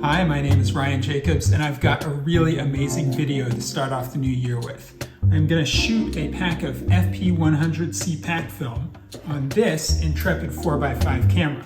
Hi, my name is Ryan Jacobs, and I've got a really amazing video to start off the new year with. I'm going to shoot a pack of FP100C pack film on this Intrepid 4x5 camera.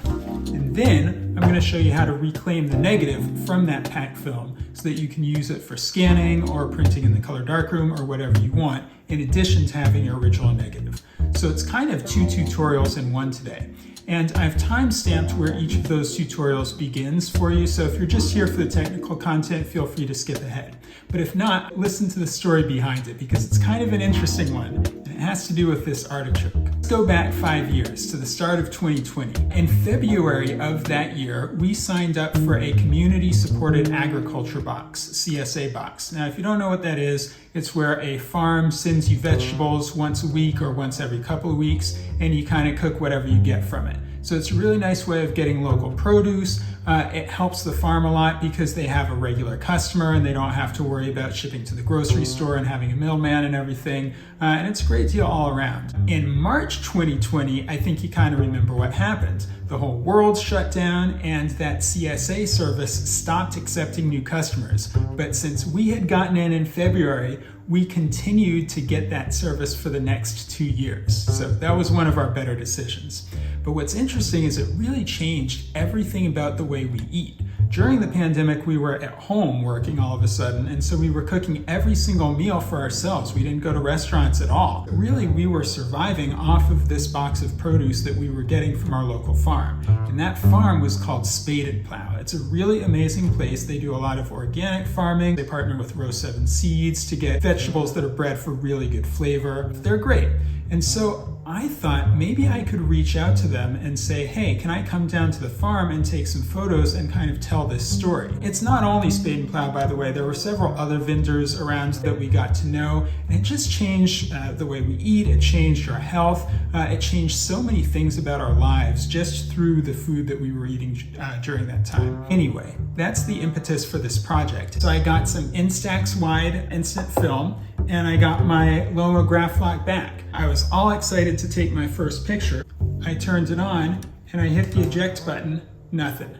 And then I'm going to show you how to reclaim the negative from that pack film so that you can use it for scanning or printing in the color darkroom or whatever you want, in addition to having your original negative. So it's kind of two tutorials in one today. And I've time-stamped where each of those tutorials begins for you, so if you're just here for the technical content, feel free to skip ahead. But if not, listen to the story behind it, because it's kind of an interesting one, and it has to do with this artichoke. Let's go back 5 years to the start of 2020. In February of that year, we signed up for a community-supported agriculture box, CSA box. Now, if you don't know what that is, it's where a farm sends you vegetables once a week or once every couple of weeks, and you kind of cook whatever you get from it. So it's a really nice way of getting local produce. It helps the farm a lot because they have a regular customer and they don't have to worry about shipping to the grocery store and having a middleman and everything. And it's a great deal all around. In March 2020, I think you kind of remember what happened. The whole world shut down and that CSA service stopped accepting new customers. But since we had gotten in February, we continued to get that service for the next 2 years. So that was one of our better decisions. But what's interesting is it really changed everything about the way we eat. During the pandemic, we were at home working all of a sudden, and so we were cooking every single meal for ourselves. We didn't go to restaurants at all. Really, we were surviving off of this box of produce that we were getting from our local farm. And that farm was called Spade and Plow. It's a really amazing place. They do a lot of organic farming. They partner with Row 7 Seeds to get vegetables that are bred for really good flavor. They're great. And so I thought maybe I could reach out to them and say, hey, can I come down to the farm and take some photos and kind of tell this story? It's not only Spade and Plow, by the way. There were several other vendors around that we got to know, and it just changed the way we eat. It changed our health. It changed so many things about our lives just through the food that we were eating during that time. Anyway, that's the impetus for this project. So I got some Instax wide instant film, and I got my Loma Graflok back. I was all excited to take my first picture. I turned it on and I hit the eject button, nothing.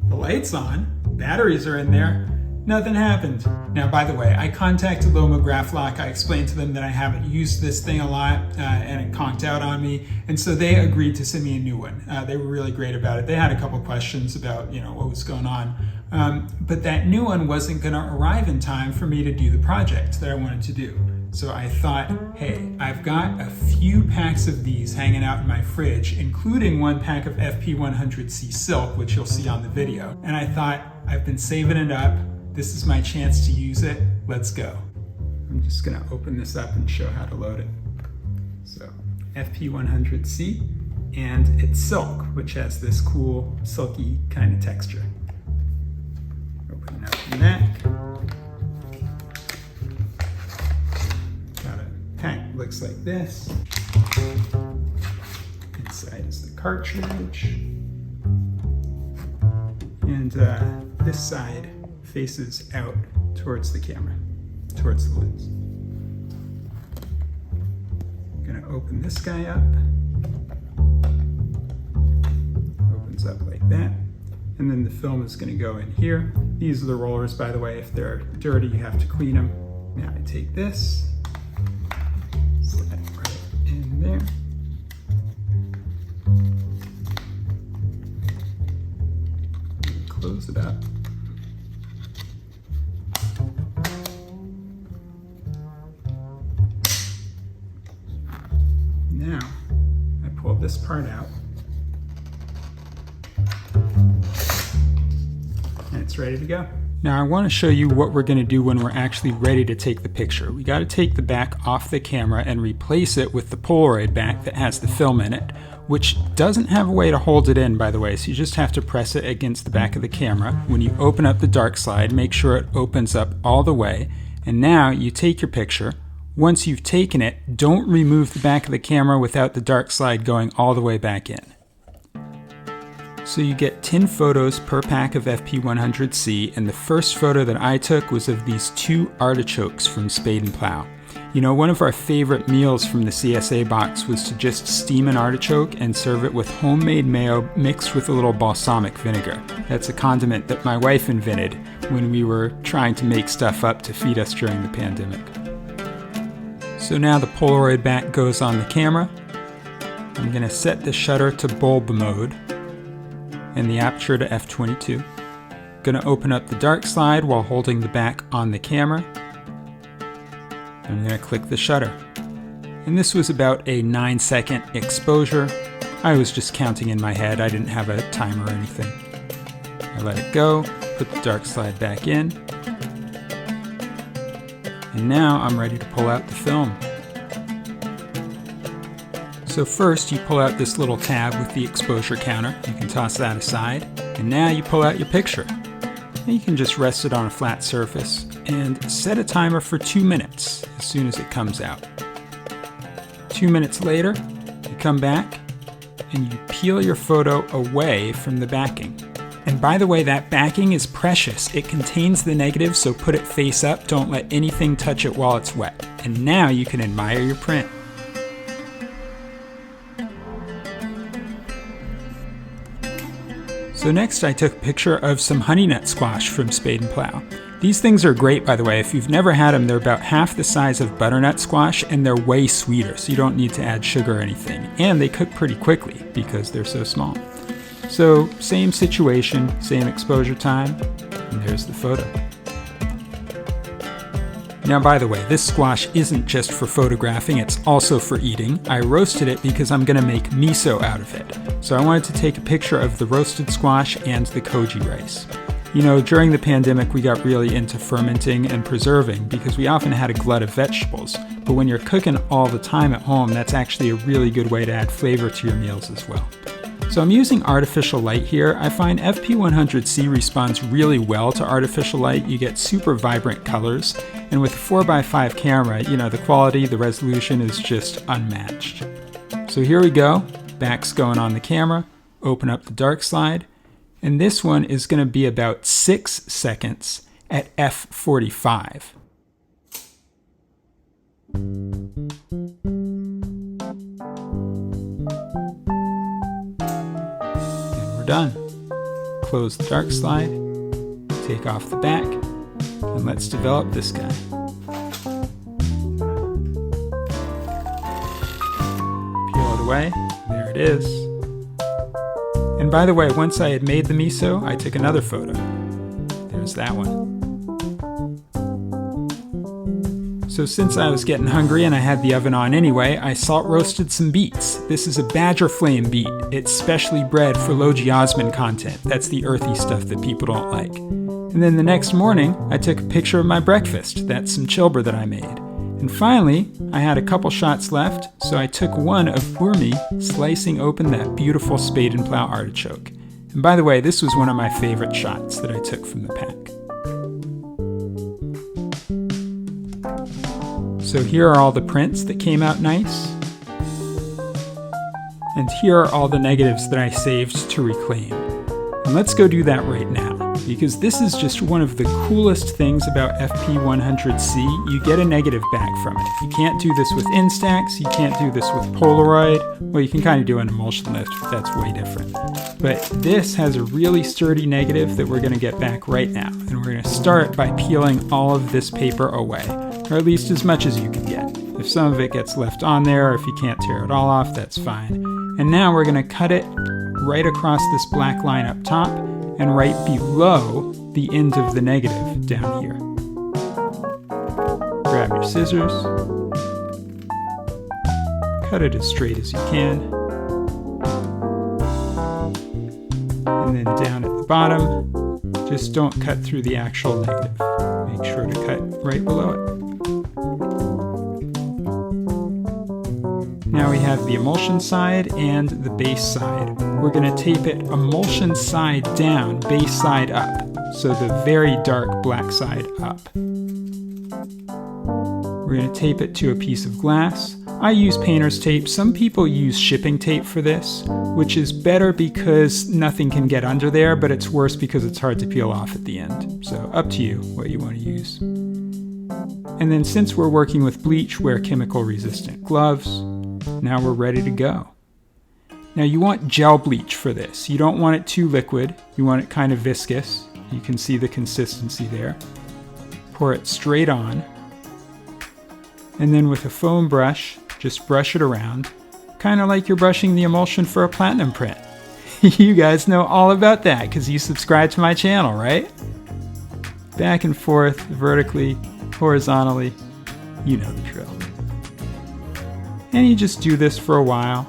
The light's on, batteries are in there, nothing happened. Now, by the way, I contacted Loma Graflok. I explained to them that I haven't used this thing a lot and it conked out on me. And so they agreed to send me a new one. They were really great about it. They had a couple questions about, what was going on. But that new one wasn't going to arrive in time for me to do the project that I wanted to do. So I thought, hey, I've got a few packs of these hanging out in my fridge, including one pack of FP100C Silk, which you'll see on the video. And I thought, I've been saving it up. This is my chance to use it. Let's go. I'm just going to open this up and show how to load it. So FP100C, and it's silk, which has this cool silky kind of texture. Open up the neck. Got a pack, looks like this. Inside is the cartridge. And this side faces out towards the camera, towards the lens. I'm gonna open this guy up. Opens up like that. And then the film is gonna go in here. These are the rollers, by the way. If they're dirty, you have to clean them. Now I take this, slide it right in there. And close it up. Now, I pull this part out. And it's ready to go. Now I want to show you what we're going to do when we're actually ready to take the picture. We got to take the back off the camera and replace it with the Polaroid back that has the film in it, which doesn't have a way to hold it in, by the way, so you just have to press it against the back of the camera. When you open up the dark slide, make sure it opens up all the way, and now you take your picture. Once you've taken it, don't remove the back of the camera without the dark slide going all the way back in. So you get 10 photos per pack of FP100C, and the first photo that I took was of these two artichokes from Spade and Plow. You know, one of our favorite meals from the CSA box was to just steam an artichoke and serve it with homemade mayo mixed with a little balsamic vinegar. That's a condiment that my wife invented when we were trying to make stuff up to feed us during the pandemic. So now the Polaroid back goes on the camera. I'm going to set the shutter to bulb mode and the aperture to f/22. Going to open up the dark slide while holding the back on the camera. I'm going to click the shutter. And this was about a 9-second exposure. I was just counting in my head. I didn't have a timer or anything. I let it go, put the dark slide back in. And now I'm ready to pull out the film. So first you pull out this little tab with the exposure counter. You can toss that aside. And now you pull out your picture. And you can just rest it on a flat surface and set a timer for 2 minutes as soon as it comes out. 2 minutes later, you come back and you peel your photo away from the backing. And by the way, that backing is precious. It contains the negative, so put it face up. Don't let anything touch it while it's wet. And now you can admire your print. So next I took a picture of some honey nut squash from Spade and Plow. These things are great, by the way. If you've never had them, they're about half the size of butternut squash and they're way sweeter, so you don't need to add sugar or anything. And they cook pretty quickly because they're so small. So same situation, same exposure time, and there's the photo. Now, by the way, this squash isn't just for photographing, it's also for eating. I roasted it because I'm gonna make miso out of it. So I wanted to take a picture of the roasted squash and the koji rice. You know, during the pandemic, we got really into fermenting and preserving because we often had a glut of vegetables. But when you're cooking all the time at home, that's actually a really good way to add flavor to your meals as well. So I'm using artificial light here. I find FP100C responds really well to artificial light. You get super vibrant colors. And with a 4x5 camera, you know, the quality, the resolution is just unmatched. So here we go. Back's going on the camera. Open up the dark slide. And this one is going to be about 6 seconds at f/45. Done. Close the dark slide, take off the back, and let's develop this guy. Peel it away, there it is. And by the way, once I had made the miso, I took another photo. There's that one. So since I was getting hungry and I had the oven on anyway, I salt roasted some beets. This is a Badger Flame beet. It's specially bred for low geosmin content. That's the earthy stuff that people don't like. And then the next morning, I took a picture of my breakfast. That's some chilbur that I made. And finally, I had a couple shots left, so I took one of Urmi slicing open that beautiful Spade and Plow artichoke. And by the way, this was one of my favorite shots that I took from the pack. So here are all the prints that came out nice. And here are all the negatives that I saved to reclaim. And let's go do that right now, because this is just one of the coolest things about FP100C. You get a negative back from it. You can't do this with Instax, you can't do this with Polaroid. Well, you can kind of do an emulsion lift, but that's way different. But this has a really sturdy negative that we're going to get back right now. And we're going to start by peeling all of this paper away, or at least as much as you can get. If some of it gets left on there, or if you can't tear it all off, that's fine. And now we're going to cut it right across this black line up top and right below the end of the negative down here. Grab your scissors, cut it as straight as you can, and then down at the bottom, just don't cut through the actual negative. Make sure to cut right below it. Now we have the emulsion side and the base side. We're going to tape it emulsion side down, base side up. So the very dark black side up. We're going to tape it to a piece of glass. I use painter's tape. Some people use shipping tape for this, which is better because nothing can get under there, but it's worse because it's hard to peel off at the end. So up to you what you want to use. And then since we're working with bleach, wear chemical resistant gloves. Now we're ready to go. Now you want gel bleach for this. You don't want it too liquid. You want it kind of viscous. You can see the consistency there. Pour it straight on. And then with a foam brush, just brush it around, kind of like you're brushing the emulsion for a platinum print. You guys know all about that because you subscribe to my channel, right? Back and forth, vertically, horizontally, you know the drill. And you just do this for a while.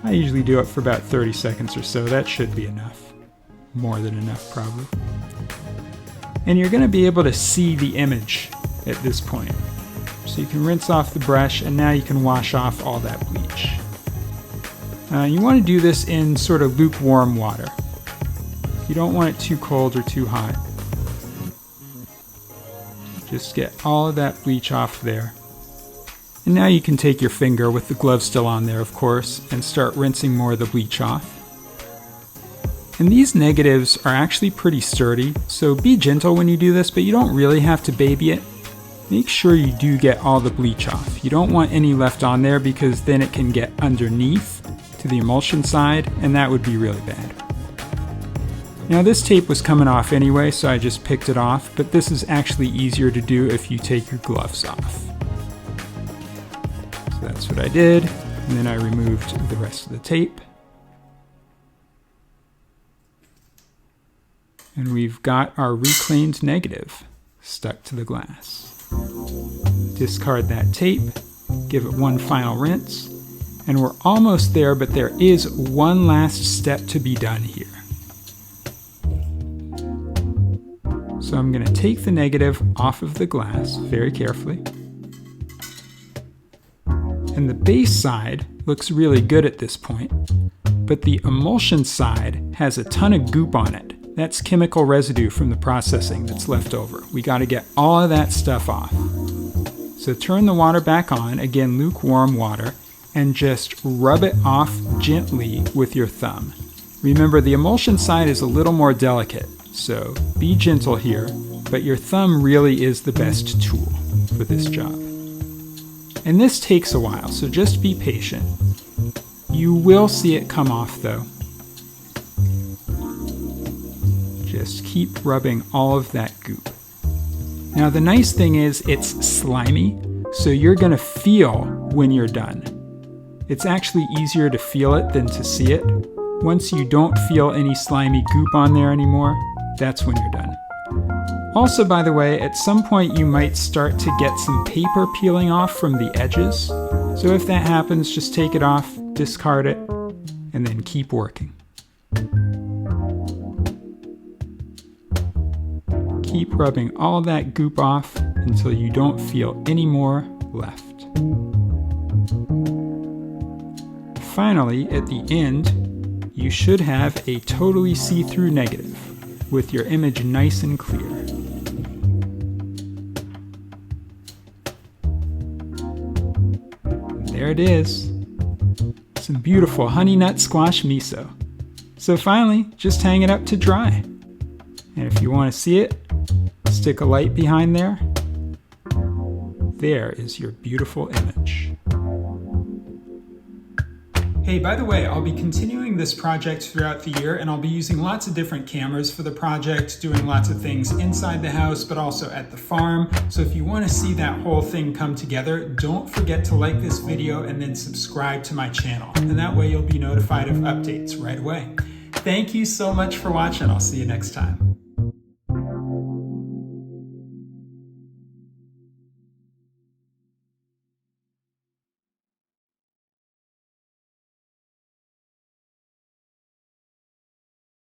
I usually do it for about 30 seconds or so. That should be enough. More than enough, probably. And you're going to be able to see the image at this point. So you can rinse off the brush, and now you can wash off all that bleach. You want to do this in sort of lukewarm water. You don't want it too cold or too hot. Just get all of that bleach off there. And now you can take your finger, with the glove still on there of course, and start rinsing more of the bleach off. And these negatives are actually pretty sturdy, so be gentle when you do this, but you don't really have to baby it. Make sure you do get all the bleach off. You don't want any left on there because then it can get underneath to the emulsion side, and that would be really bad. Now this tape was coming off anyway, so I just picked it off, but this is actually easier to do if you take your gloves off. So that's what I did, and then I removed the rest of the tape. And we've got our reclaimed negative stuck to the glass. Discard that tape, give it one final rinse, and we're almost there, but there is one last step to be done here. So I'm going to take the negative off of the glass very carefully. And the base side looks really good at this point, but the emulsion side has a ton of goop on it. That's chemical residue from the processing that's left over. We got to get all of that stuff off. So turn the water back on, again lukewarm water, and just rub it off gently with your thumb. Remember, the emulsion side is a little more delicate, so be gentle here, but your thumb really is the best tool for this job. And this takes a while, so just be patient. You will see it come off though. Just keep rubbing all of that goop. Now the nice thing is it's slimy, so you're going to feel when you're done. It's actually easier to feel it than to see it. Once you don't feel any slimy goop on there anymore, that's when you're done. Also, by the way, at some point you might start to get some paper peeling off from the edges. So if that happens, just take it off, discard it, and then keep working. Keep rubbing all that goop off until you don't feel any more left. Finally, at the end, you should have a totally see-through negative with your image nice and clear. There it is. Some beautiful honey nut squash miso. So finally, just hang it up to dry. And if you want to see it, stick a light behind there. There is your beautiful image. Hey, by the way, I'll be continuing this project throughout the year, and I'll be using lots of different cameras for the project, doing lots of things inside the house, but also at the farm. So if you want to see that whole thing come together, don't forget to like this video and then subscribe to my channel. And that way you'll be notified of updates right away. Thank you so much for watching. I'll see you next time.